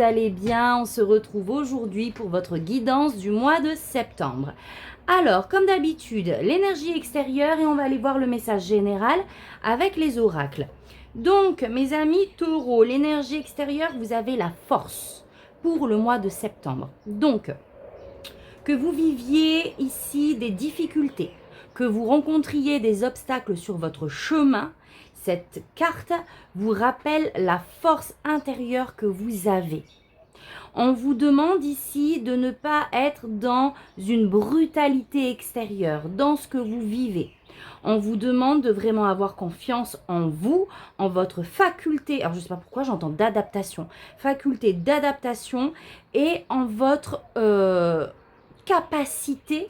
vous allez bien? On se retrouve aujourd'hui pour votre guidance du mois de septembre. Alors, comme d'habitude, l'énergie extérieure et on va aller voir le message général avec les oracles. Donc, mes amis taureaux, l'énergie extérieure, vous avez la force pour le mois de septembre. Donc, que vous viviez ici des difficultés, que vous rencontriez des obstacles sur votre chemin, cette carte vous rappelle la force intérieure que vous avez. On vous demande ici de ne pas être dans une brutalité extérieure, dans ce que vous vivez. On vous demande de vraiment avoir confiance en vous, en votre faculté, alors je ne sais pas pourquoi j'entends d'adaptation, faculté d'adaptation et en votre capacité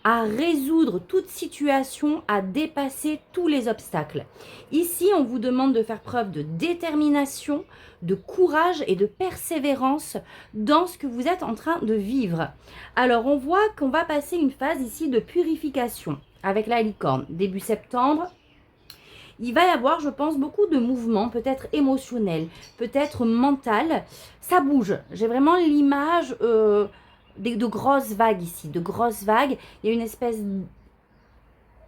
à résoudre toute situation, à dépasser tous les obstacles. Ici, on vous demande de faire preuve de détermination, de courage et de persévérance dans ce que vous êtes en train de vivre. Alors, on voit qu'on va passer une phase ici de purification avec la licorne. Début septembre, il va y avoir, je pense, beaucoup de mouvements, peut-être émotionnels, peut-être mental. Ça bouge. J'ai vraiment l'image de grosses vagues ici, de grosses vagues. Il y a une espèce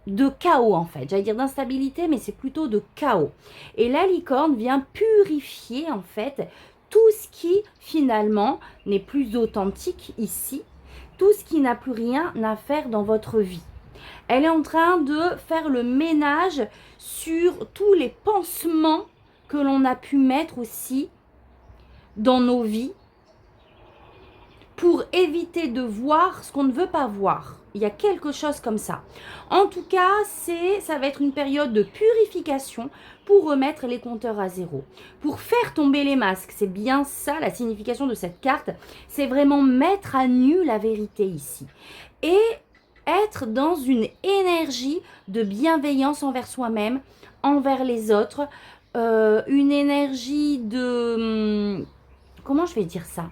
de chaos en fait. J'allais dire d'instabilité, mais c'est plutôt de chaos. Et la licorne vient purifier en fait tout ce qui finalement n'est plus authentique ici, tout ce qui n'a plus rien à faire dans votre vie. Elle est en train de faire le ménage sur tous les pansements que l'on a pu mettre aussi dans nos vies pour éviter de voir ce qu'on ne veut pas voir. Il y a quelque chose comme ça. En tout cas, ça va être une période de purification pour remettre les compteurs à zéro. Pour faire tomber les masques, c'est bien ça la signification de cette carte. C'est vraiment mettre à nu la vérité ici. Et être dans une énergie de bienveillance envers soi-même, envers les autres, une énergie de... Comment je vais dire ça?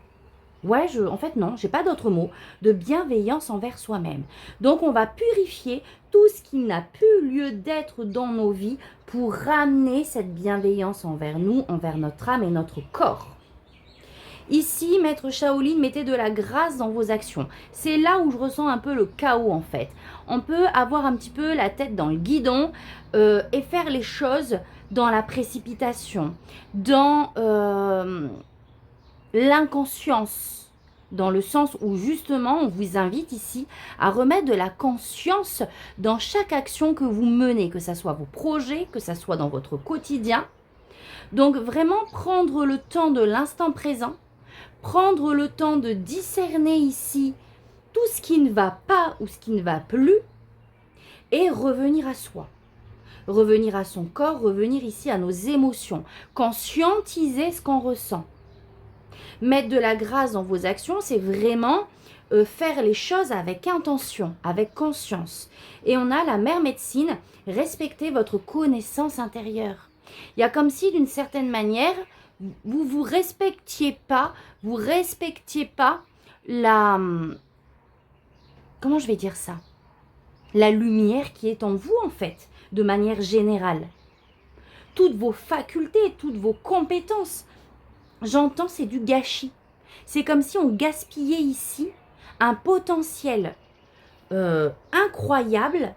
Ouais, en fait non, j'ai pas d'autre mot, de bienveillance envers soi-même. Donc on va purifier tout ce qui n'a plus lieu d'être dans nos vies pour ramener cette bienveillance envers nous, envers notre âme et notre corps. Ici, Maître Shaolin, mettez de la grâce dans vos actions. C'est là où je ressens un peu le chaos en fait. On peut avoir un petit peu la tête dans le guidon et faire les choses dans la précipitation, dans l'inconscience, dans le sens où justement on vous invite ici à remettre de la conscience dans chaque action que vous menez, que ce soit vos projets, que ce soit dans votre quotidien. Donc vraiment prendre le temps de l'instant présent, prendre le temps de discerner ici tout ce qui ne va pas ou ce qui ne va plus et revenir à soi. Revenir à son corps, revenir ici à nos émotions, conscientiser ce qu'on ressent. Mettre de la grâce dans vos actions, c'est vraiment faire les choses avec intention, avec conscience. Et on a la mère médecine, respectez votre connaissance intérieure. Il y a comme si d'une certaine manière, vous respectiez pas la... Comment je vais dire ça? La lumière qui est en vous en fait, de manière générale. Toutes vos facultés, toutes vos compétences. J'entends, c'est du gâchis. C'est comme si on gaspillait ici un potentiel incroyable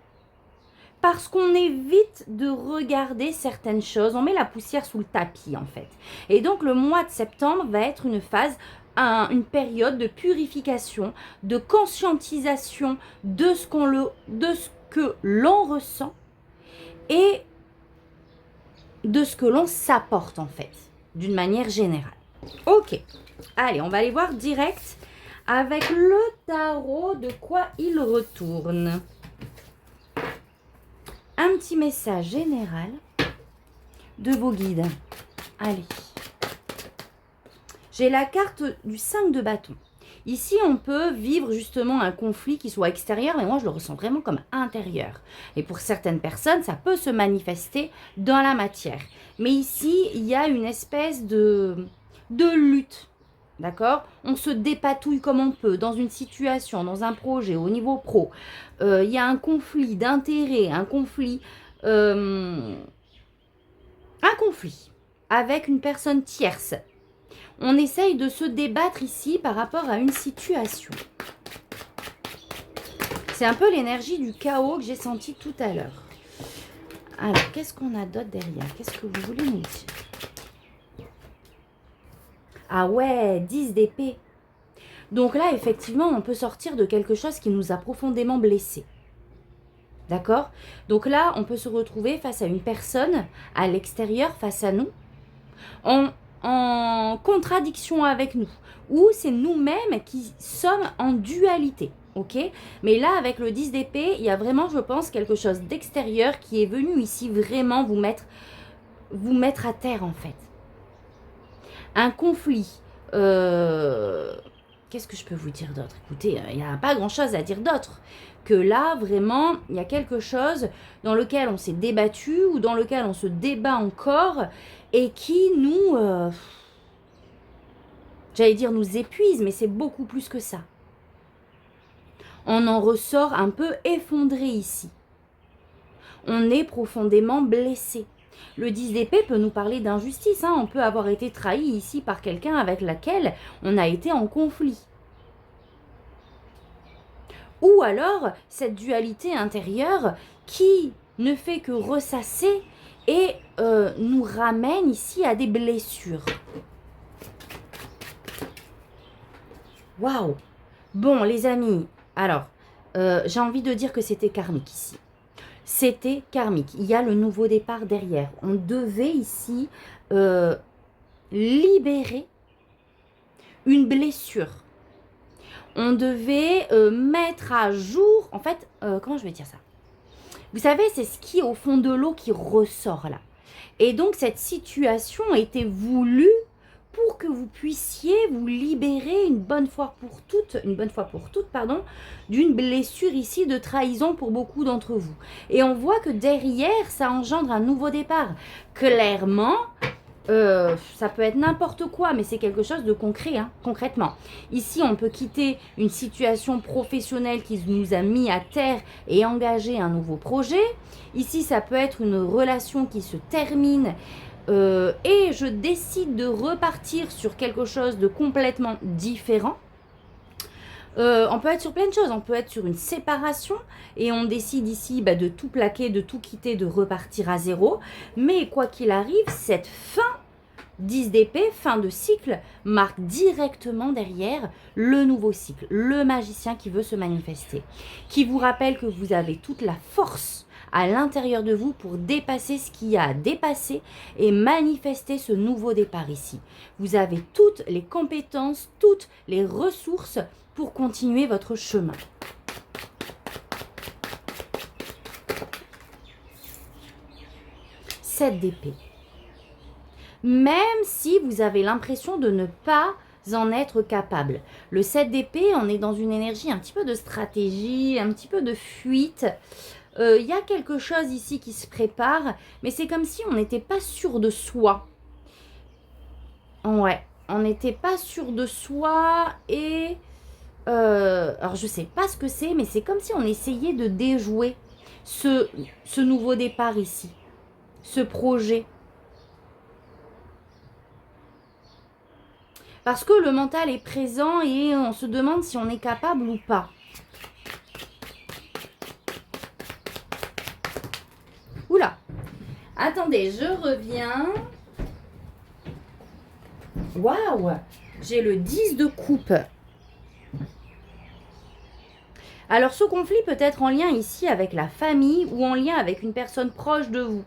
parce qu'on évite de regarder certaines choses. On met la poussière sous le tapis en fait. Et donc le mois de septembre va être une phase, une période de purification, de conscientisation de ce que l'on ressent et de ce que l'on s'apporte en fait, d'une manière générale. Ok, allez, on va aller voir direct avec le tarot de quoi il retourne. Un petit message général de vos guides. Allez. J'ai la carte du 5 de bâton. Ici, on peut vivre justement un conflit qui soit extérieur, mais moi, je le ressens vraiment comme intérieur. Et pour certaines personnes, ça peut se manifester dans la matière. Mais ici, il y a une espèce de lutte. D'accord? On se dépatouille comme on peut dans une situation, dans un projet, au niveau pro. Il y a un conflit d'intérêt, un conflit avec une personne tierce. On essaye de se débattre ici par rapport à une situation. C'est un peu l'énergie du chaos que j'ai senti tout à l'heure. Alors, qu'est-ce qu'on a d'autre derrière? Qu'est-ce que vous voulez nous dire? Ah ouais, 10 d'épée. Donc là, effectivement, on peut sortir de quelque chose qui nous a profondément blessés. D'accord? Donc là, on peut se retrouver face à une personne à l'extérieur, face à nous, en contradiction avec nous. Ou c'est nous-mêmes qui sommes en dualité. Ok, mais là, avec le 10 d'épée, il y a vraiment, je pense, quelque chose d'extérieur qui est venu ici vraiment vous mettre à terre, en fait. Un conflit. Qu'est-ce que je peux vous dire d'autre? Écoutez, il n'y a pas grand-chose à dire d'autre. Que là, vraiment, il y a quelque chose dans lequel on s'est débattu ou dans lequel on se débat encore et qui nous, j'allais dire nous épuise, mais c'est beaucoup plus que ça. On en ressort un peu effondré ici. On est profondément blessé. Le 10 d'épée peut nous parler d'injustice. Hein. On peut avoir été trahi ici par quelqu'un avec laquelle on a été en conflit. Ou alors, cette dualité intérieure qui ne fait que ressasser et nous ramène ici à des blessures. Waouh! Bon, les amis, alors, j'ai envie de dire que c'était karmique ici. C'était karmique. Il y a le nouveau départ derrière. On devait ici libérer une blessure. On devait mettre à jour, en fait, comment je vais dire ça? Vous savez, c'est ce qui est au fond de l'eau qui ressort là. Et donc, cette situation était voulue pour que vous puissiez vous libérer une bonne fois pour toutes, d'une blessure ici de trahison pour beaucoup d'entre vous. Et on voit que derrière, ça engendre un nouveau départ. Clairement, ça peut être n'importe quoi, mais c'est quelque chose de concret, hein, concrètement. Ici, on peut quitter une situation professionnelle qui nous a mis à terre et engager un nouveau projet. Ici, ça peut être une relation qui se termine et je décide de repartir sur quelque chose de complètement différent. On peut être sur plein de choses, on peut être sur une séparation et on décide ici de tout plaquer, de tout quitter, de repartir à zéro. Mais quoi qu'il arrive, cette fin 10 d'épée, fin de cycle, marque directement derrière le nouveau cycle, le magicien qui veut se manifester, qui vous rappelle que vous avez toute la force à l'intérieur de vous pour dépasser ce qu'il y a à dépasser et manifester ce nouveau départ ici. Vous avez toutes les compétences, toutes les ressources pour continuer votre chemin. Sept d'épée. Même si vous avez l'impression de ne pas en être capable. Le 7 d'épée, on est dans une énergie un petit peu de stratégie, un petit peu de fuite. Y a quelque chose ici qui se prépare, mais c'est comme si on n'était pas sûr de soi. Ouais, on n'était pas sûr de soi et... alors je sais pas ce que c'est, mais c'est comme si on essayait de déjouer ce nouveau départ ici, ce projet. Parce que le mental est présent et on se demande si on est capable ou pas. Oula! Attendez, je reviens. Waouh! J'ai le 10 de coupe. Alors ce conflit peut être en lien ici avec la famille ou en lien avec une personne proche de vous.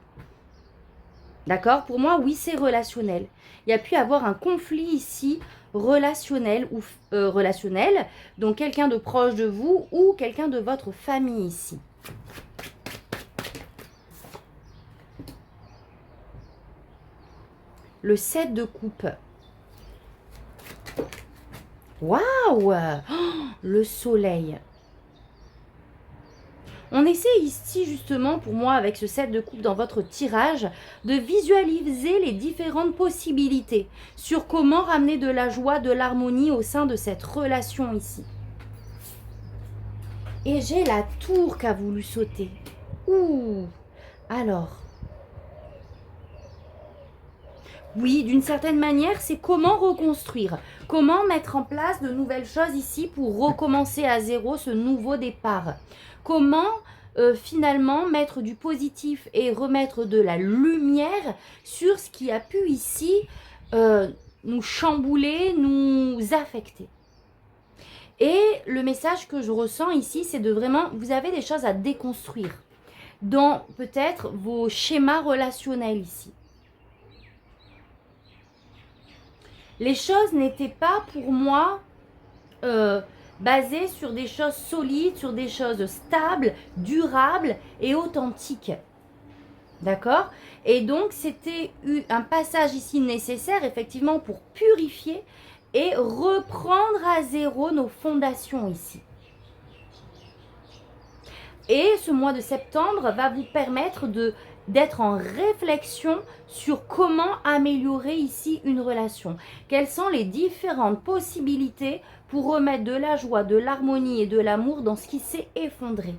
D'accord? Pour moi, oui, c'est relationnel. Il y a pu avoir un conflit ici relationnel, donc quelqu'un de proche de vous ou quelqu'un de votre famille ici. Le 7 de coupe. Waouh! Oh, le soleil. On essaie ici justement, pour moi, avec ce 7 de coupe dans votre tirage, de visualiser les différentes possibilités sur comment ramener de la joie, de l'harmonie au sein de cette relation ici. Et j'ai la tour qui a voulu sauter. Ouh! Alors, Oui, d'une certaine manière, c'est comment reconstruire, comment mettre en place de nouvelles choses ici pour recommencer à zéro ce nouveau départ. Comment finalement mettre du positif et remettre de la lumière sur ce qui a pu ici nous chambouler, nous affecter. Et le message que je ressens ici, c'est de vraiment, vous avez des choses à déconstruire dans peut-être vos schémas relationnels ici. Les choses n'étaient pas pour moi basées sur des choses solides, sur des choses stables, durables et authentiques. D'accord? Et donc, c'était un passage ici nécessaire, effectivement, pour purifier et reprendre à zéro nos fondations ici. Et ce mois de septembre va vous permettre d'être en réflexion sur comment améliorer ici une relation. Quelles sont les différentes possibilités pour remettre de la joie, de l'harmonie et de l'amour dans ce qui s'est effondré.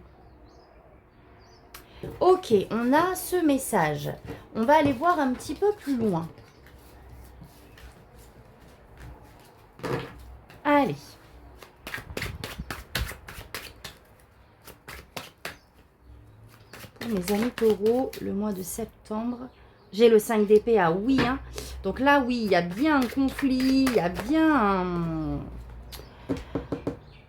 Ok, on a ce message. On va aller voir un petit peu plus loin. Allez. Pour mes amis taureaux, le mois de septembre, j'ai le 5 d'épée à oui. Hein. Donc là, oui, il y a bien un conflit, il y a bien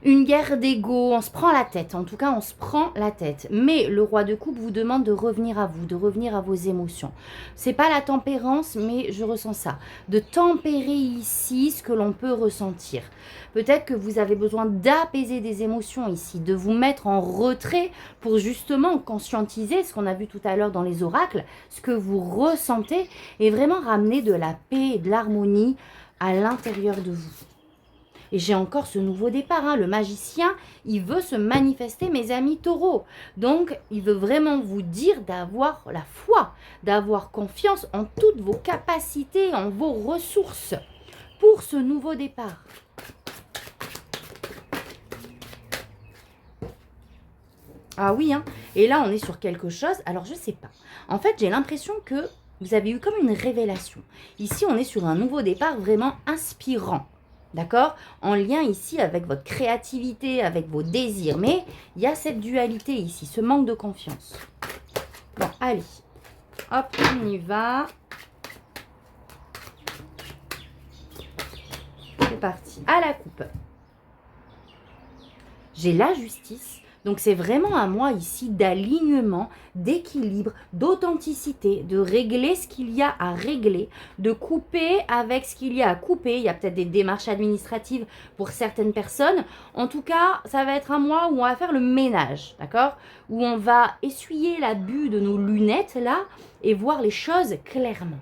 une guerre d'ego, on se prend la tête, en tout cas on se prend la tête. Mais le roi de coupe vous demande de revenir à vous, de revenir à vos émotions. C'est pas la tempérance, mais je ressens ça. De tempérer ici ce que l'on peut ressentir. Peut-être que vous avez besoin d'apaiser des émotions ici, de vous mettre en retrait pour justement conscientiser ce qu'on a vu tout à l'heure dans les oracles, ce que vous ressentez et vraiment ramener de la paix et de l'harmonie à l'intérieur de vous. Et j'ai encore ce nouveau départ, hein. Le magicien, il veut se manifester, mes amis taureaux. Donc, il veut vraiment vous dire d'avoir la foi, d'avoir confiance en toutes vos capacités, en vos ressources pour ce nouveau départ. Ah oui, hein. Et là, on est sur quelque chose, alors je ne sais pas. En fait, j'ai l'impression que vous avez eu comme une révélation. Ici, on est sur un nouveau départ vraiment inspirant. D'accord? En lien ici avec votre créativité, avec vos désirs. Mais il y a cette dualité ici, ce manque de confiance. Bon, allez. Hop, on y va. C'est parti. À la coupe. J'ai la justice. Donc, c'est vraiment à moi ici d'alignement, d'équilibre, d'authenticité, de régler ce qu'il y a à régler, de couper avec ce qu'il y a à couper. Il y a peut-être des démarches administratives pour certaines personnes. En tout cas, ça va être un mois où on va faire le ménage, d'accord? Où on va essuyer la buée de nos lunettes, là, et voir les choses clairement.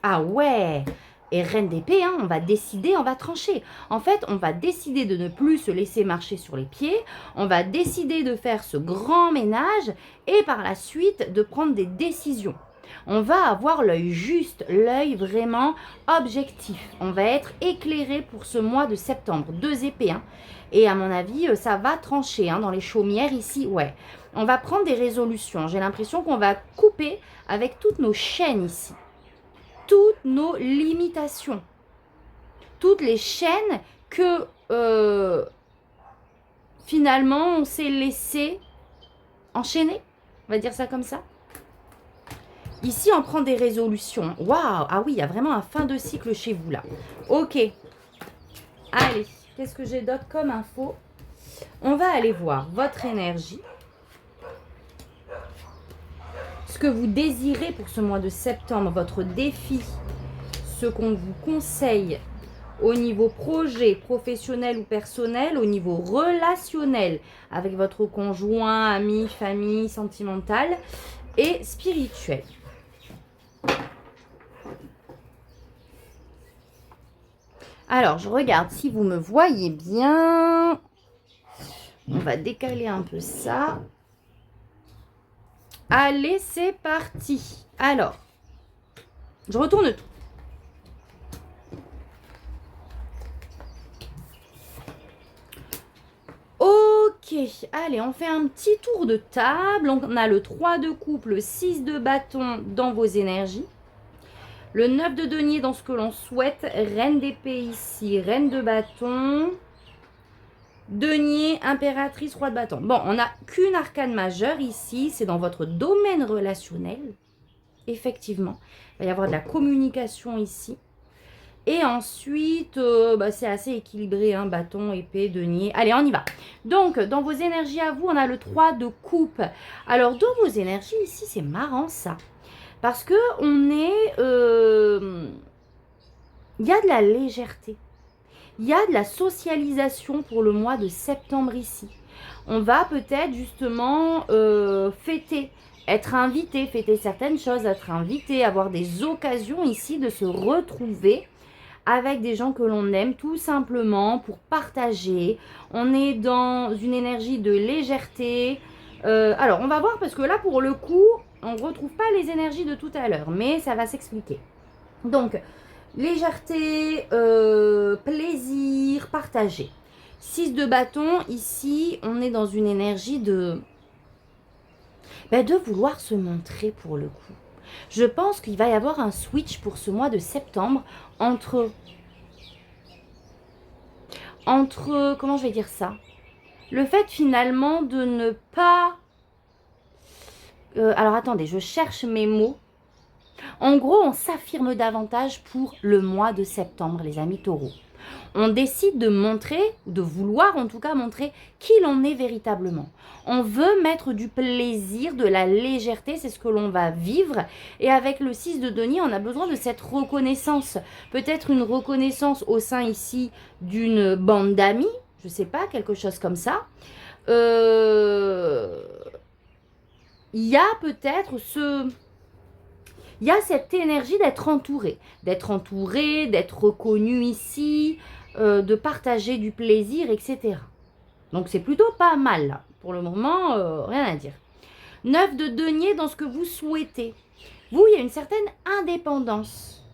Ah ouais! Et reine d'épée, hein, on va décider, on va trancher. En fait, on va décider de ne plus se laisser marcher sur les pieds. On va décider de faire ce grand ménage et par la suite de prendre des décisions. On va avoir l'œil juste, l'œil vraiment objectif. On va être éclairé pour ce mois de septembre. 2 épées. Hein. Et à mon avis, ça va trancher hein, dans les chaumières ici. Ouais. On va prendre des résolutions. J'ai l'impression qu'on va couper avec toutes nos chaînes ici. Toutes nos limitations, toutes les chaînes que finalement on s'est laissé enchaîner, on va dire ça comme ça. Ici on prend des résolutions. Waouh, ah oui, il y a vraiment un fin de cycle chez vous là. Ok, allez, qu'est-ce que j'ai d'autre comme info? On va aller voir votre énergie. Ce que vous désirez pour ce mois de septembre, votre défi, ce qu'on vous conseille au niveau projet, professionnel ou personnel, au niveau relationnel, avec votre conjoint, ami, famille, sentimental et spirituel. Alors, je regarde si vous me voyez bien. On va décaler un peu ça. Allez, c'est parti. Alors, je retourne tout. Ok, allez, on fait un petit tour de table. On a le 3 de coupe, le 6 de bâton dans vos énergies. Le 9 de denier dans ce que l'on souhaite. Reine d'épée ici, reine de bâton. Denier, impératrice, roi de bâton. Bon, on n'a qu'une arcane majeure ici. C'est dans votre domaine relationnel. Effectivement. Il va y avoir de la communication ici. Et ensuite, c'est assez équilibré, hein, bâton, épée, denier. Allez, on y va. Donc, dans vos énergies à vous, on a le 3 de coupe. Alors, dans vos énergies, ici, c'est marrant, ça. Parce que on est... il y a de la légèreté. Il y a de la socialisation pour le mois de septembre ici. On va peut-être, justement, fêter, être invité, fêter certaines choses, être invité, avoir des occasions ici de se retrouver avec des gens que l'on aime, tout simplement pour partager. On est dans une énergie de légèreté. Alors, on va voir parce que là, pour le coup, on ne retrouve pas les énergies de tout à l'heure, mais ça va s'expliquer. Donc, légèreté, plaisir, partager. 6 de bâton, ici, on est dans une énergie de vouloir se montrer pour le coup. Je pense qu'il va y avoir un switch pour ce mois de septembre entre comment je vais dire ça? Le fait finalement de ne pas... alors attendez, je cherche mes mots. En gros, on s'affirme davantage pour le mois de septembre, les amis taureaux. On décide de montrer, de vouloir en tout cas montrer qui l'on est véritablement. On veut mettre du plaisir, de la légèreté, c'est ce que l'on va vivre. Et avec le 6 de denier, on a besoin de cette reconnaissance. Peut-être une reconnaissance au sein ici d'une bande d'amis, je ne sais pas, quelque chose comme ça. Il y a peut-être il y a cette énergie d'être entouré, d'être reconnu ici, de partager du plaisir, etc. Donc, c'est plutôt pas mal, là. Pour le moment, rien à dire. 9 de denier dans ce que vous souhaitez. Vous, il y a une certaine indépendance.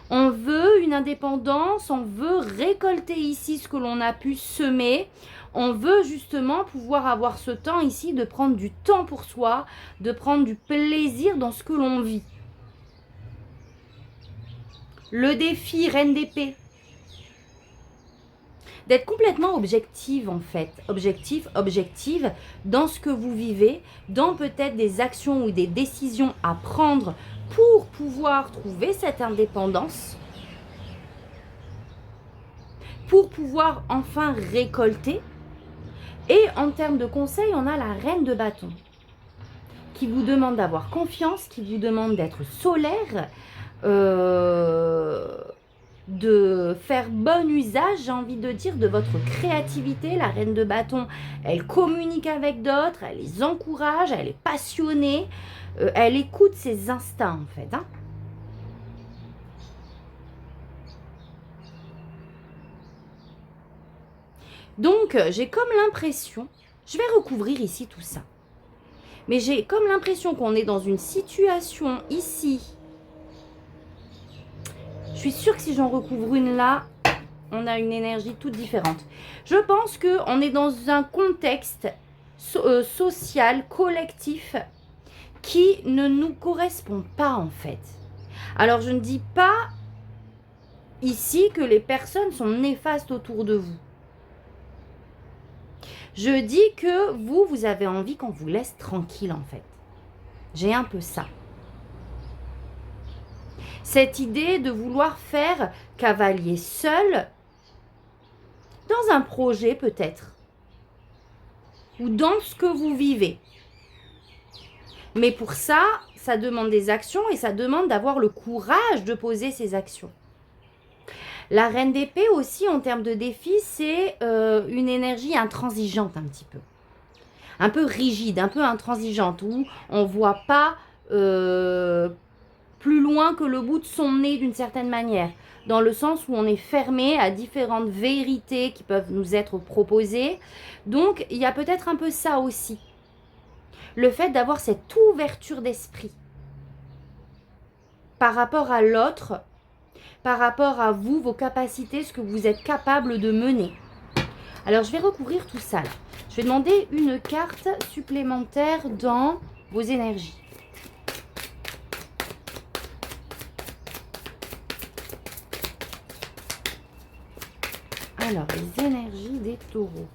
On veut une indépendance, on veut récolter ici ce que l'on a pu semer. On veut justement pouvoir avoir ce temps ici de prendre du temps pour soi, de prendre du plaisir dans ce que l'on vit. Le défi, reine d'épée. D'être complètement objective en fait, objective dans ce que vous vivez, dans peut-être des actions ou des décisions à prendre pour pouvoir trouver cette indépendance, pour pouvoir enfin récolter. Et en termes de conseils, on a la reine de bâton qui vous demande d'avoir confiance, qui vous demande d'être solaire, de faire bon usage, j'ai envie de dire, de votre créativité. La reine de bâton, elle communique avec d'autres, elle les encourage, elle est passionnée, elle écoute ses instincts en fait. Hein. Donc, j'ai comme l'impression, je vais recouvrir ici tout ça, mais j'ai comme l'impression qu'on est dans une situation ici. Je suis sûre que si j'en recouvre une là, on a une énergie toute différente. Je pense qu'on est dans un contexte social, collectif, qui ne nous correspond pas en fait. Alors, je ne dis pas ici que les personnes sont néfastes autour de vous. Je dis que vous avez envie qu'on vous laisse tranquille en fait. J'ai un peu ça. Cette idée de vouloir faire cavalier seul dans un projet peut-être. Ou dans ce que vous vivez. Mais pour ça, ça demande des actions et ça demande d'avoir le courage de poser ces actions. La reine d'épée aussi, en termes de défi, c'est une énergie intransigeante un petit peu. Un peu rigide, un peu intransigeante, où on ne voit pas plus loin que le bout de son nez d'une certaine manière. Dans le sens où on est fermé à différentes vérités qui peuvent nous être proposées. Donc, il y a peut-être un peu ça aussi. Le fait d'avoir cette ouverture d'esprit par rapport à l'autre, par rapport à vous, vos capacités, ce que vous êtes capable de mener. Alors, je vais recouvrir tout ça là. Je vais demander une carte supplémentaire dans vos énergies. Alors, les énergies des taureaux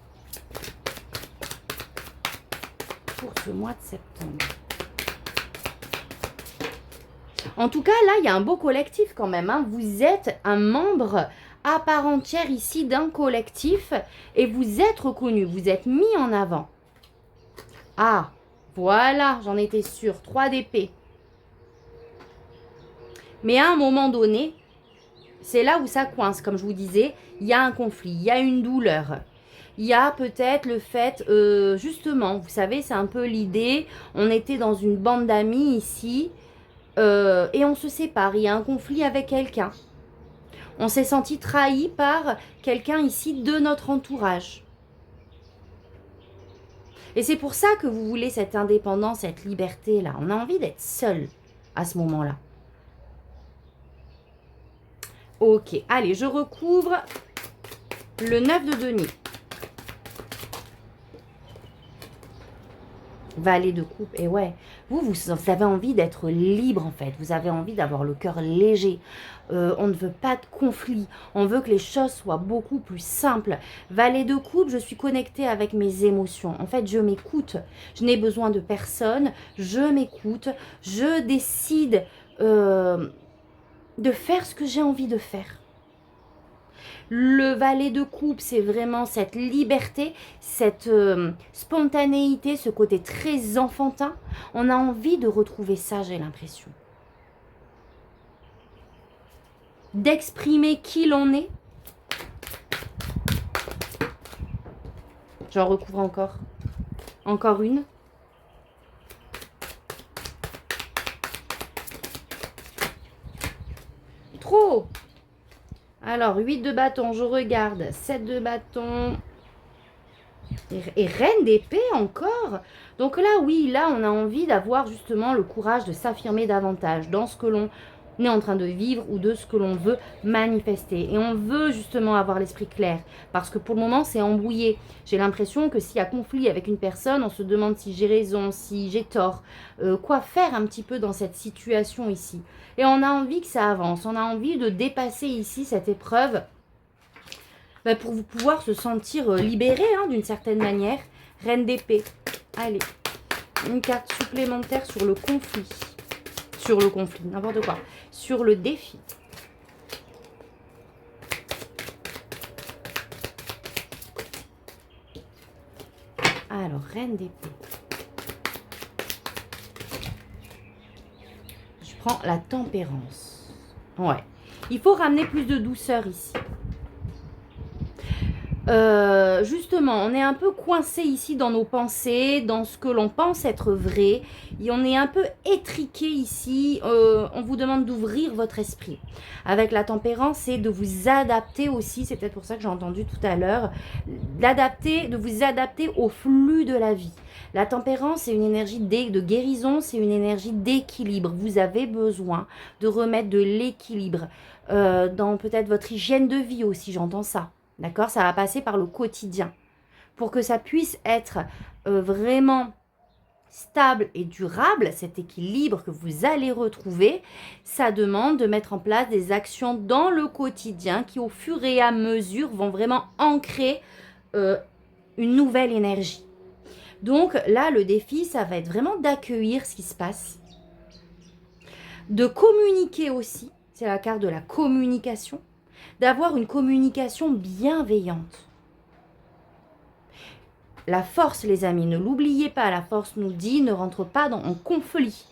pour ce mois de septembre. En tout cas, là, il y a un beau collectif quand même. Hein. Vous êtes un membre à part entière ici d'un collectif et vous êtes reconnu, vous êtes mis en avant. Ah, voilà, j'en étais sûre. 3 d'épée. Mais à un moment donné, c'est là où ça coince, comme je vous disais, il y a un conflit, il y a une douleur. Il y a peut-être le fait, justement, vous savez, c'est un peu l'idée, on était dans une bande d'amis ici, et on se sépare, il y a un conflit avec quelqu'un. On s'est senti trahi par quelqu'un ici de notre entourage. Et c'est pour ça que vous voulez cette indépendance, cette liberté-là. On a envie d'être seul à ce moment-là. Ok, allez, je recouvre le 9 de denier. Valet de coupe, et ouais, vous avez envie d'être libre en fait, vous avez envie d'avoir le cœur léger, on ne veut pas de conflit, on veut que les choses soient beaucoup plus simples. Valet de coupe, je suis connectée avec mes émotions, en fait je m'écoute, je n'ai besoin de personne, je m'écoute, je décide de faire ce que j'ai envie de faire. Le valet de coupe, c'est vraiment cette liberté, cette spontanéité, ce côté très enfantin. On a envie de retrouver ça, j'ai l'impression. D'exprimer qui l'on est. J'en recouvre encore. Encore une. Trop. Alors, 8 de bâton, je regarde. 7 de bâton. Et reine d'épée encore. Donc là, oui, là, on a envie d'avoir justement le courage de s'affirmer davantage dans ce que l'on est en train de vivre ou de ce que l'on veut manifester. Et on veut justement avoir l'esprit clair. Parce que pour le moment, c'est embrouillé. J'ai l'impression que s'il y a conflit avec une personne, on se demande si j'ai raison, si j'ai tort. Quoi faire un petit peu dans cette situation ici. Et on a envie que ça avance. On a envie de dépasser ici cette épreuve pour vous pouvoir se sentir libéré hein, d'une certaine manière. Reine d'épée. Allez, une carte supplémentaire sur le conflit. Sur le conflit, n'importe quoi. Sur le défi. Alors, reine d'épée. Je prends la tempérance. Ouais. Il faut ramener plus de douceur ici. Justement, on est un peu coincé ici dans nos pensées, dans ce que l'on pense être vrai. Et on est un peu étriqué ici. On vous demande d'ouvrir votre esprit. Avec la tempérance, c'est de vous adapter aussi. C'est peut-être pour ça que j'ai entendu tout à l'heure. De vous adapter au flux de la vie. La tempérance, c'est une énergie de guérison, c'est une énergie d'équilibre. Vous avez besoin de remettre de l'équilibre dans peut-être votre hygiène de vie aussi, j'entends ça. D'accord? Ça va passer par le quotidien. Pour que ça puisse être vraiment stable et durable, cet équilibre que vous allez retrouver, ça demande de mettre en place des actions dans le quotidien qui, au fur et à mesure, vont vraiment ancrer une nouvelle énergie. Donc là, le défi, ça va être vraiment d'accueillir ce qui se passe, de communiquer aussi, c'est la carte de la communication, d'avoir une communication bienveillante. La force, les amis, ne l'oubliez pas, la force nous dit ne rentre pas en conflit.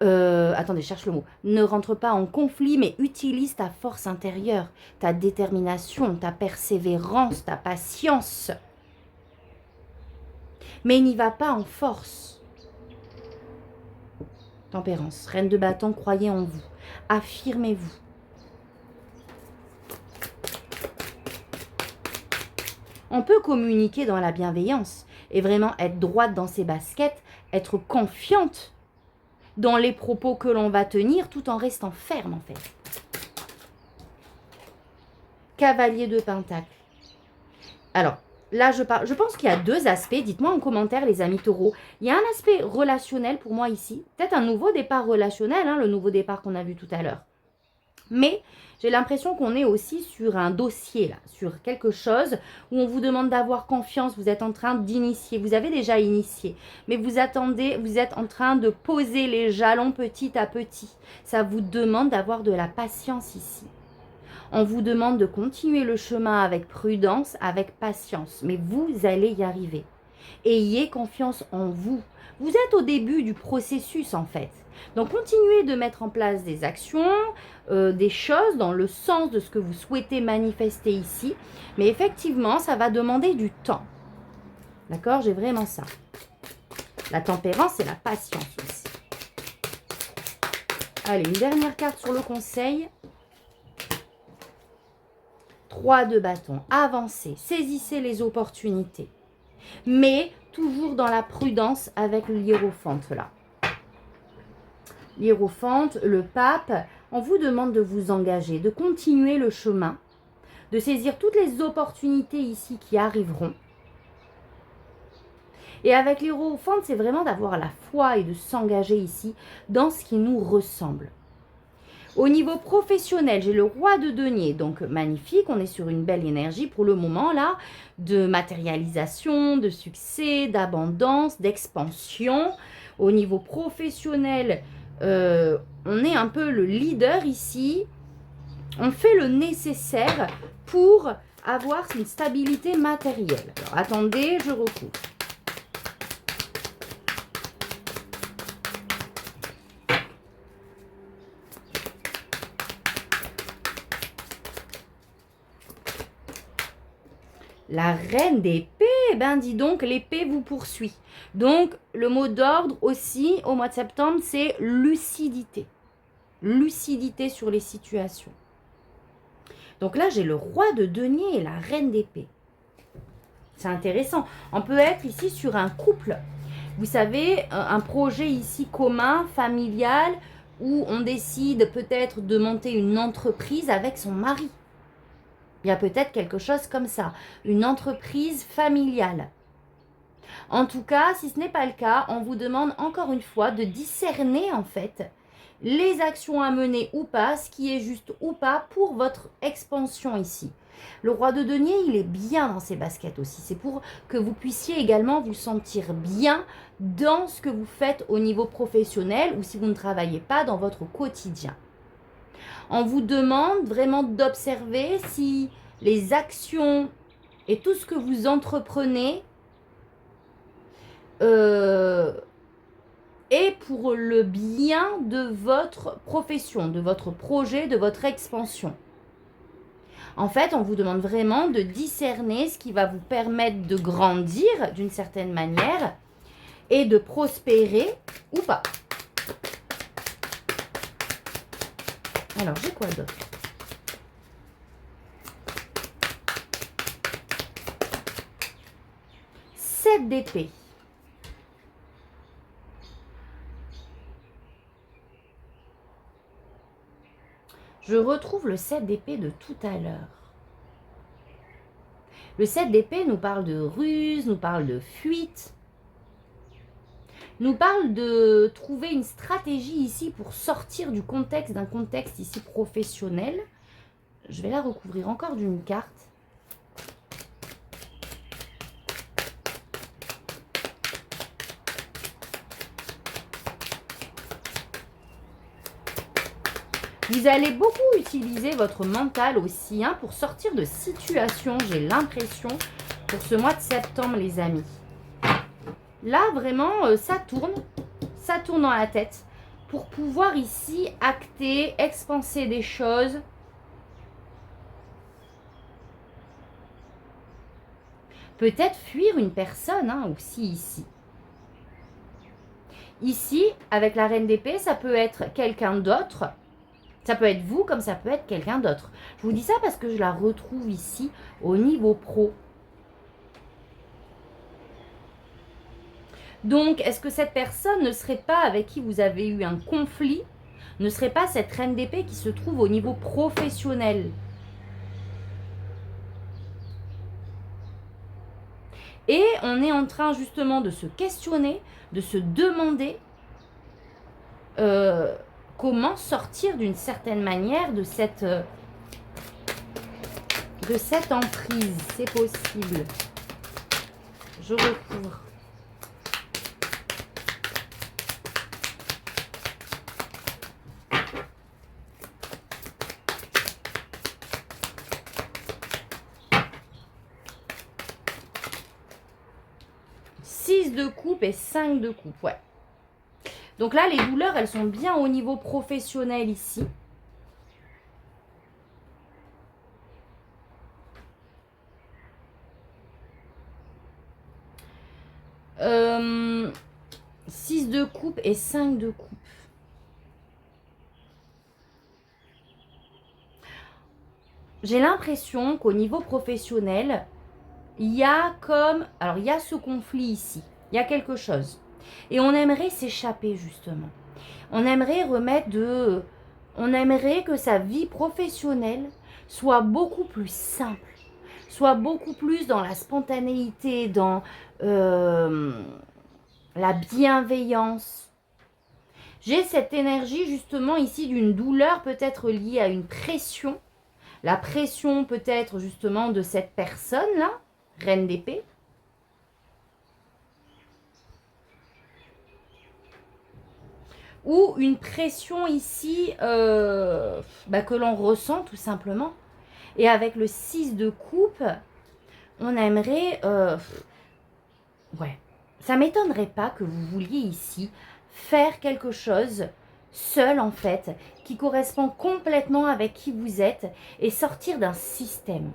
Attendez, je cherche le mot. Ne rentre pas en conflit, mais utilise ta force intérieure, ta détermination, ta persévérance, ta patience. Mais n'y va pas en force. Tempérance, reine de bâton, croyez en vous. Affirmez-vous. On peut communiquer dans la bienveillance et vraiment être droite dans ses baskets, être confiante dans les propos que l'on va tenir tout en restant ferme en fait. Cavalier de Pentacle. Alors, là je pense qu'il y a deux aspects, dites-moi en commentaire les amis taureaux. Il y a un aspect relationnel pour moi ici, peut-être un nouveau départ relationnel, hein, le nouveau départ qu'on a vu tout à l'heure. Mais j'ai l'impression qu'on est aussi sur un dossier, là, sur quelque chose où on vous demande d'avoir confiance, vous êtes en train d'initier, vous avez déjà initié, mais vous attendez, vous êtes en train de poser les jalons petit à petit. Ça vous demande d'avoir de la patience ici. On vous demande de continuer le chemin avec prudence, avec patience, mais vous allez y arriver. Ayez confiance en vous. Vous êtes au début du processus en fait. Donc continuez de mettre en place des actions, des choses dans le sens de ce que vous souhaitez manifester ici. Mais effectivement, ça va demander du temps. D'accord? J'ai vraiment ça. La tempérance et la patience aussi. Allez, une dernière carte sur le conseil. 3 de bâton. Avancez, saisissez les opportunités. Mais toujours dans la prudence avec l'hiérophante là. L'hiérophante, le pape, on vous demande de vous engager, de continuer le chemin, de saisir toutes les opportunités ici qui arriveront. Et avec l'hiérophante, c'est vraiment d'avoir la foi et de s'engager ici dans ce qui nous ressemble. Au niveau professionnel, j'ai le roi de denier, donc magnifique, on est sur une belle énergie pour le moment là, de matérialisation, de succès, d'abondance, d'expansion. Au niveau professionnel, on est un peu le leader ici, on fait le nécessaire pour avoir une stabilité matérielle. Alors attendez, je recouvre. La reine d'épée, ben dis donc, l'épée vous poursuit. Donc, le mot d'ordre aussi, au mois de septembre, c'est lucidité. Lucidité sur les situations. Donc là, j'ai le roi de denier et la reine d'épée. C'est intéressant. On peut être ici sur un couple. Vous savez, un projet ici commun, familial, où on décide peut-être de monter une entreprise avec son mari. Il y a peut-être quelque chose comme ça, une entreprise familiale. En tout cas, si ce n'est pas le cas, on vous demande encore une fois de discerner en fait les actions à mener ou pas, ce qui est juste ou pas pour votre expansion ici. Le roi de denier, il est bien dans ses baskets aussi. C'est pour que vous puissiez également vous sentir bien dans ce que vous faites au niveau professionnel ou si vous ne travaillez pas dans votre quotidien. On vous demande vraiment d'observer si les actions et tout ce que vous entreprenez est pour le bien de votre profession, de votre projet, de votre expansion. En fait, on vous demande vraiment de discerner ce qui va vous permettre de grandir d'une certaine manière et de prospérer ou pas. Alors, j'ai quoi d'autre? Sept d'épée. Je retrouve le 7 d'épée de tout à l'heure. Le 7 d'épée nous parle de ruse, nous parle de fuite, nous parle de trouver une stratégie ici pour sortir du contexte, d'un contexte ici professionnel. Je vais la recouvrir encore d'une carte. Vous allez beaucoup utiliser votre mental aussi hein, pour sortir de situations, j'ai l'impression, pour ce mois de septembre, les amis. Là, vraiment, ça tourne dans la tête pour pouvoir ici acter, expanser des choses. Peut-être fuir une personne hein, aussi ici. Ici, avec la reine d'épée, ça peut être quelqu'un d'autre. Ça peut être vous comme ça peut être quelqu'un d'autre. Je vous dis ça parce que je la retrouve ici au niveau pro. Donc, est-ce que cette personne ne serait pas avec qui vous avez eu un conflit, ne serait pas cette reine d'épée qui se trouve au niveau professionnel? Et on est en train justement de se questionner, de se demander comment sortir d'une certaine manière de cette emprise. C'est possible. Je recouvre. De coupe et 5 de coupe, ouais. Donc là, les douleurs, elles sont bien au niveau professionnel ici. Euh, 6 de coupe et 5 de coupe. J'ai l'impression qu'au niveau professionnel, il y a comme... Alors, il y a ce conflit ici. Il y a quelque chose. Et on aimerait s'échapper, justement. On aimerait on aimerait que sa vie professionnelle soit beaucoup plus simple. Soit beaucoup plus dans la spontanéité, dans la bienveillance. J'ai cette énergie, justement, ici d'une douleur peut-être liée à une pression. La pression peut-être, justement, de cette personne-là. Reine d'épée. Ou une pression ici que l'on ressent tout simplement. Et avec le 6 de coupe, on aimerait... ouais, ça ne m'étonnerait pas que vous vouliez ici faire quelque chose seul en fait, qui correspond complètement avec qui vous êtes et sortir d'un système.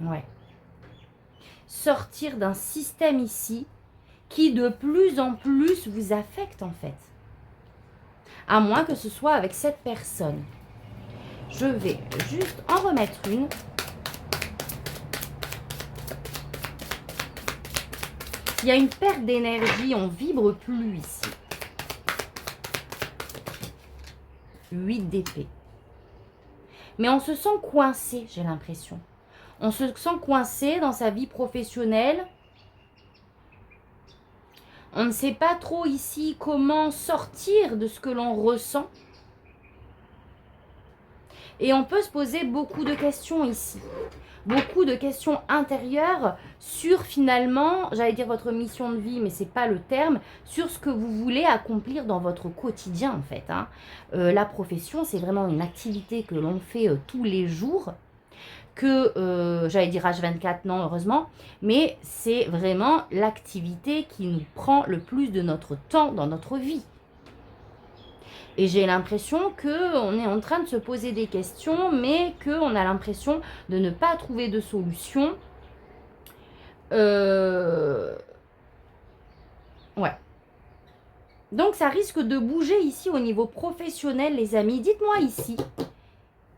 Ouais. Sortir d'un système ici qui de plus en plus vous affecte en fait. À moins que ce soit avec cette personne. Je vais juste en remettre une. Il y a une perte d'énergie, on vibre plus ici. 8 d'épée. Mais on se sent coincé, j'ai l'impression. On se sent coincé dans sa vie professionnelle. On ne sait pas trop ici comment sortir de ce que l'on ressent. Et on peut se poser beaucoup de questions ici. Beaucoup de questions intérieures sur finalement, j'allais dire votre mission de vie, mais ce n'est pas le terme, sur ce que vous voulez accomplir dans votre quotidien en fait. La profession, c'est vraiment une activité que l'on fait tous les jours. Que, j'allais dire H24, non heureusement, mais c'est vraiment l'activité qui nous prend le plus de notre temps dans notre vie. Et j'ai l'impression qu'on est en train de se poser des questions, mais qu'on a l'impression de ne pas trouver de solution. Ouais. Donc ça risque de bouger ici au niveau professionnel, les amis. Dites-moi ici.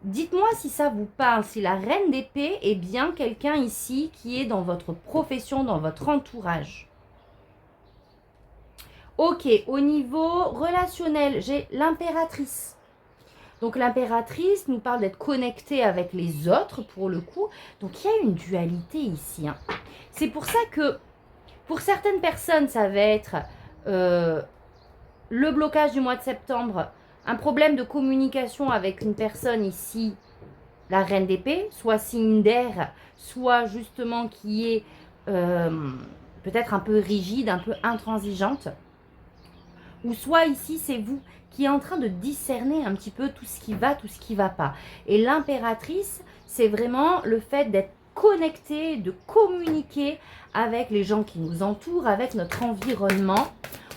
Dites-moi si ça vous parle, si la reine d'épée est bien quelqu'un ici qui est dans votre profession, dans votre entourage. Ok, au niveau relationnel, j'ai l'impératrice. Donc l'impératrice nous parle d'être connectée avec les autres pour le coup. Donc il y a une dualité ici. C'est pour ça que pour certaines personnes, ça va être le blocage du mois de septembre, un problème de communication avec une personne ici, la reine d'épée, soit signe d'air, soit justement qui est peut-être un peu rigide, un peu intransigeante. Ou soit ici, c'est vous qui est en train de discerner un petit peu tout ce qui va, tout ce qui ne va pas. Et l'impératrice, c'est vraiment le fait d'être connecté, de communiquer avec les gens qui nous entourent, avec notre environnement.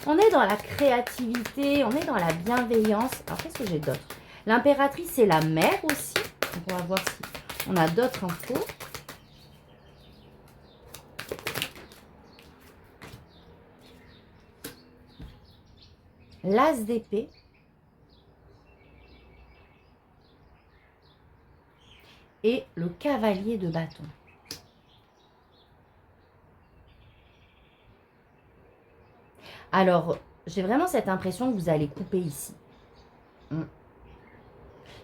On est dans la créativité, on est dans la bienveillance. Alors, qu'est-ce que j'ai d'autre? L'impératrice, c'est la mère aussi. Donc, on va voir si on a d'autres infos. L'as d'épée. Et le cavalier de bâton. Alors, j'ai vraiment cette impression que vous allez couper ici.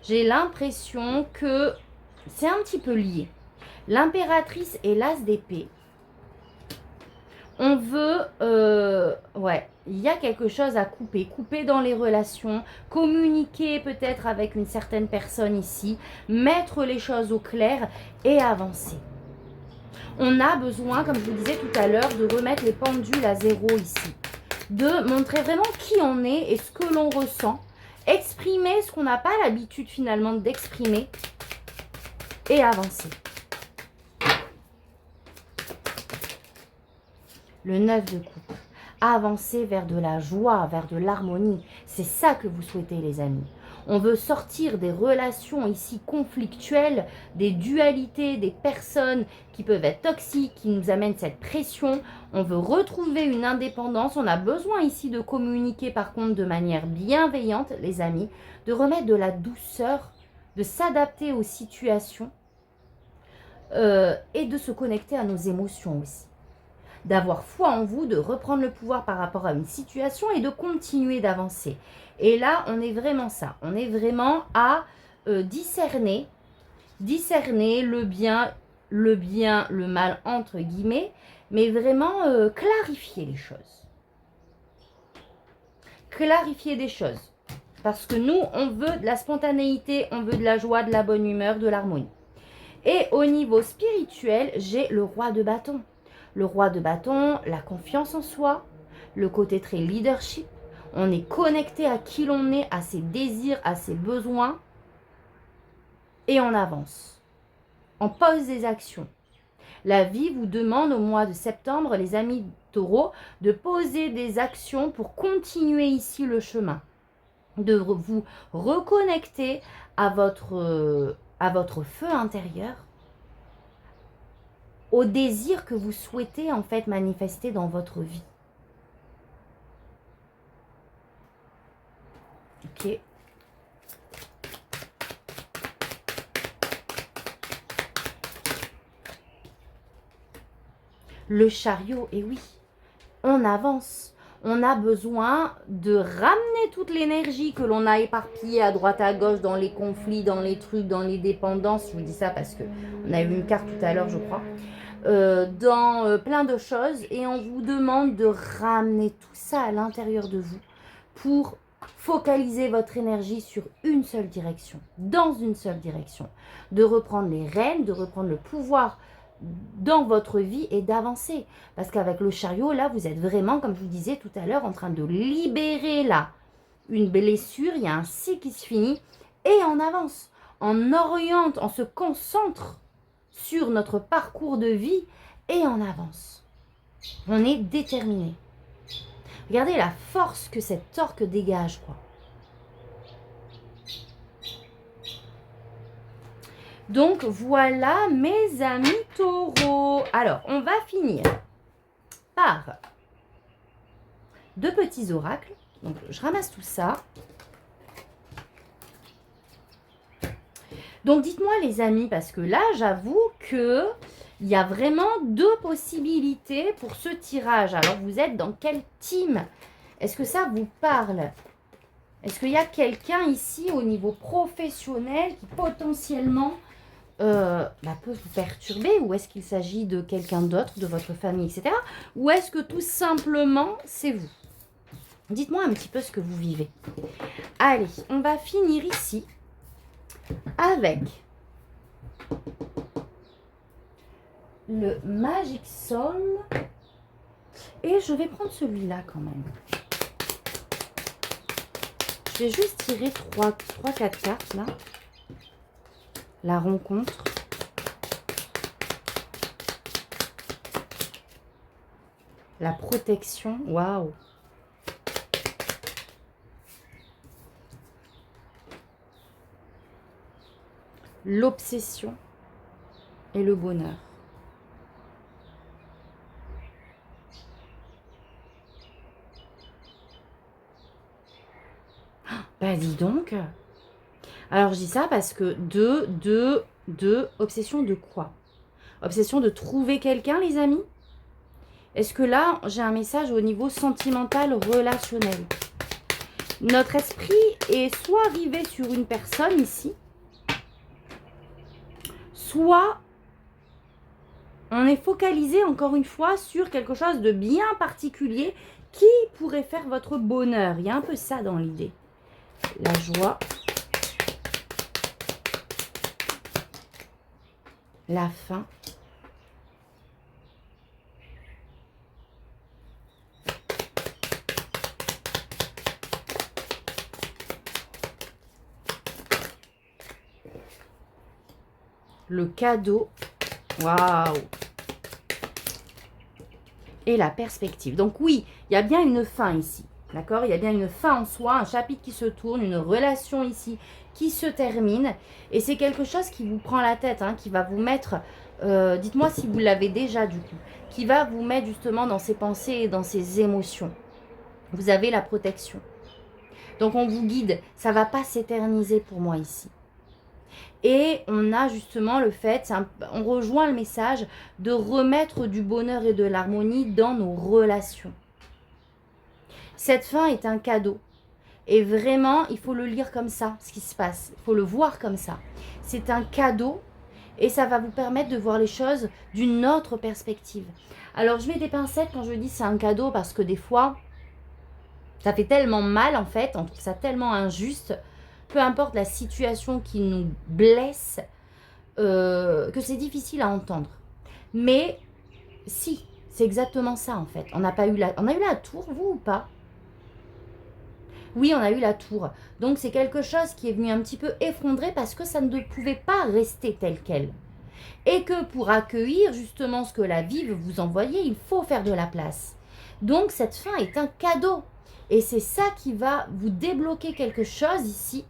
J'ai l'impression que c'est un petit peu lié. L'impératrice et l'as d'épée On veut, ouais, il y a quelque chose à couper. Couper dans les relations, communiquer peut-être avec une certaine personne ici, mettre les choses au clair et avancer. On a besoin, comme je vous disais tout à l'heure, de remettre les pendules à zéro ici. De montrer vraiment qui on est et ce que l'on ressent. Exprimer ce qu'on n'a pas l'habitude finalement d'exprimer et avancer. Le 9 de coupe. Avancer vers de la joie, vers de l'harmonie. C'est ça que vous souhaitez les amis. On veut sortir des relations ici conflictuelles, des dualités, des personnes qui peuvent être toxiques, qui nous amènent cette pression. On veut retrouver une indépendance. On a besoin ici de communiquer par contre de manière bienveillante, les amis, de remettre de la douceur, de s'adapter aux situations et de se connecter à nos émotions aussi. D'avoir foi en vous, de reprendre le pouvoir par rapport à une situation et de continuer d'avancer. Et là, on est vraiment ça. On est vraiment à discerner le bien, le mal, entre guillemets, mais vraiment clarifier les choses. Clarifier des choses. Parce que nous, on veut de la spontanéité, on veut de la joie, de la bonne humeur, de l'harmonie. Et au niveau spirituel, j'ai le roi de bâton. Le roi de bâton, la confiance en soi, le côté très leadership. On est connecté à qui l'on est, à ses désirs, à ses besoins. Et on avance. On pose des actions. La vie vous demande au mois de septembre, les amis taureaux, de poser des actions pour continuer ici le chemin. De vous reconnecter à votre feu intérieur, au désir que vous souhaitez en fait manifester dans votre vie. Ok. Le chariot, et oui, on avance. On a besoin de ramener toute l'énergie que l'on a éparpillée à droite à gauche dans les conflits, dans les trucs, dans les dépendances. Je vous dis ça parce que on a eu une carte tout à l'heure, je crois. Dans plein de choses et on vous demande de ramener tout ça à l'intérieur de vous pour focaliser votre énergie sur une seule direction, dans une seule direction, de reprendre les rênes, de reprendre le pouvoir dans votre vie et d'avancer. Parce qu'avec le chariot, là, vous êtes vraiment, comme je vous disais tout à l'heure, en train de libérer là une blessure, il y a un cycle qui se finit et on avance, on oriente, on se concentre sur notre parcours de vie et on avance. On est déterminé. Regardez la force que cette orque dégage, quoi. Donc voilà mes amis taureaux. Alors, on va finir par deux petits oracles. Donc, je ramasse tout ça. Donc, dites-moi les amis, parce que là, j'avoue que il y a vraiment deux possibilités pour ce tirage. Alors, vous êtes dans quel team? Est-ce que ça vous parle? Est-ce qu'il y a quelqu'un ici au niveau professionnel qui potentiellement peut vous perturber? Ou est-ce qu'il s'agit de quelqu'un d'autre, de votre famille, etc. Ou est-ce que tout simplement, c'est vous? Dites-moi un petit peu ce que vous vivez. Allez, on va finir ici avec le Magic Soul. Et je vais prendre celui-là quand même. Je vais juste tirer 3-4 cartes là. La rencontre. La protection. Waouh. L'obsession et le bonheur. Bah dis donc. Alors je dis ça parce que obsession de quoi? Obsession de trouver quelqu'un, les amis? Est-ce que là, j'ai un message au niveau sentimental, relationnel? Notre esprit est soit arrivé sur une personne ici, soit On est focalisé encore une fois sur quelque chose de bien particulier qui pourrait faire votre bonheur. Il y a un peu ça dans l'idée. La joie. La faim. Le cadeau. Waouh! Et la perspective. Donc oui, il y a bien une fin ici. D'accord? Il y a bien une fin en soi, un chapitre qui se tourne, une relation ici qui se termine. Et c'est quelque chose qui vous prend la tête, hein, qui va vous mettre, dites-moi si vous l'avez déjà du coup, qui va vous mettre justement dans ces pensées et dans ces émotions. Vous avez la protection. Donc on vous guide, ça ne va pas s'éterniser pour moi ici. Et on a justement le fait, on rejoint le message de remettre du bonheur et de l'harmonie dans nos relations. Cette fin est un cadeau. Et vraiment, il faut le lire comme ça, ce qui se passe. Il faut le voir comme ça. C'est un cadeau et ça va vous permettre de voir les choses d'une autre perspective. Alors, je mets des pincettes quand je dis c'est un cadeau parce que des fois, ça fait tellement mal en fait, on trouve ça tellement injuste, peu importe la situation qui nous blesse, que c'est difficile à entendre. Mais si, c'est exactement ça en fait. On a eu la tour, vous ou pas? Oui, on a eu la tour. Donc c'est quelque chose qui est venu un petit peu effondrer parce que ça ne pouvait pas rester tel quel. Et que pour accueillir justement ce que la vie veut vous envoyer, il faut faire de la place. Donc cette fin est un cadeau. Et c'est ça qui va vous débloquer quelque chose ici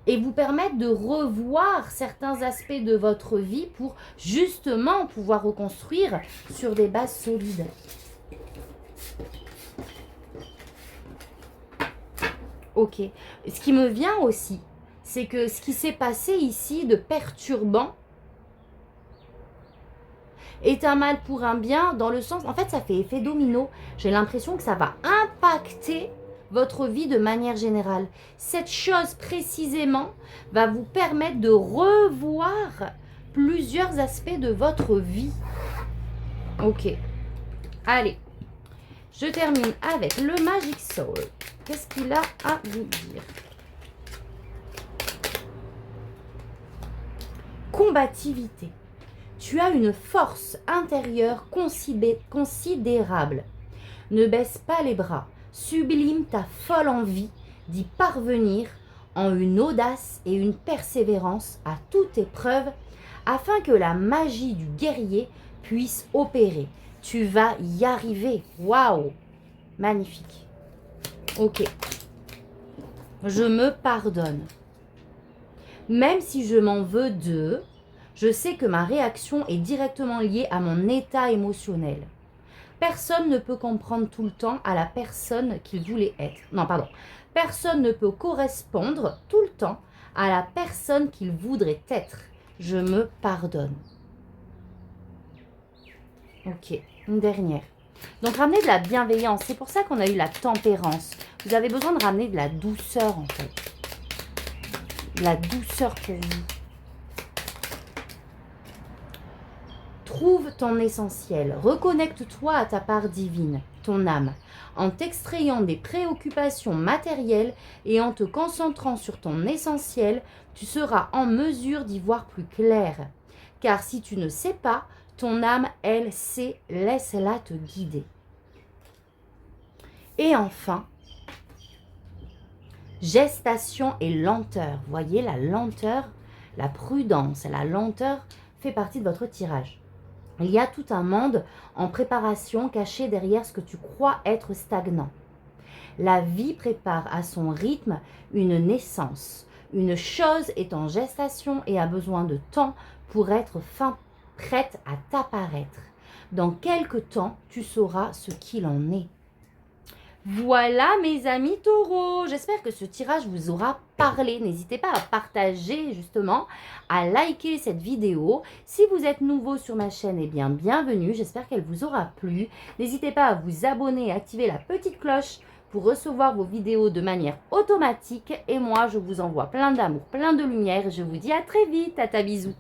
et vous permettre de revoir certains aspects de votre vie pour justement pouvoir reconstruire sur des bases solides. Ok. Ce qui me vient aussi, c'est que ce qui s'est passé ici de perturbant est un mal pour un bien dans le sens, en fait ça fait effet domino. J'ai l'impression que ça va impacter votre vie de manière générale. Cette chose précisément va vous permettre de revoir plusieurs aspects de votre vie. Ok. Allez. Je termine avec le Magic Soul. Qu'est-ce qu'il a à vous dire? Combativité. Tu as une force intérieure considérable. Ne baisse pas les bras. Sublime ta folle envie d'y parvenir en une audace et une persévérance à toute épreuve afin que la magie du guerrier puisse opérer. Tu vas y arriver. Waouh! Magnifique. Ok. Je me pardonne. Même si je m'en veux d'eux, je sais que ma réaction est directement liée à mon état émotionnel. Personne ne peut comprendre tout le temps à la personne qu'il voulait être. Non, pardon. Personne ne peut correspondre tout le temps à la personne qu'il voudrait être. Je me pardonne. Ok, une dernière. Donc, ramener de la bienveillance. C'est pour ça qu'on a eu la tempérance. Vous avez besoin de ramener de la douceur, en fait. De la douceur pour vous. Trouve ton essentiel, reconnecte-toi à ta part divine, ton âme, en t'extrayant des préoccupations matérielles et en te concentrant sur ton essentiel, tu seras en mesure d'y voir plus clair. Car si tu ne sais pas, ton âme, elle, sait, laisse-la te guider. Et enfin, gestation et lenteur. Voyez, la lenteur, la prudence, la lenteur fait partie de votre tirage. Il y a tout un monde en préparation caché derrière ce que tu crois être stagnant. La vie prépare à son rythme une naissance. Une chose est en gestation et a besoin de temps pour être prête à t'apparaître. Dans quelque temps, tu sauras ce qu'il en est. Voilà mes amis taureaux, j'espère que ce tirage vous aura parlé. N'hésitez pas à partager justement, à liker cette vidéo. Si vous êtes nouveau sur ma chaîne, eh bien bienvenue, j'espère qu'elle vous aura plu. N'hésitez pas à vous abonner et activer la petite cloche pour recevoir vos vidéos de manière automatique. Et moi, je vous envoie plein d'amour, plein de lumière. Je vous dis à très vite, tata bisous.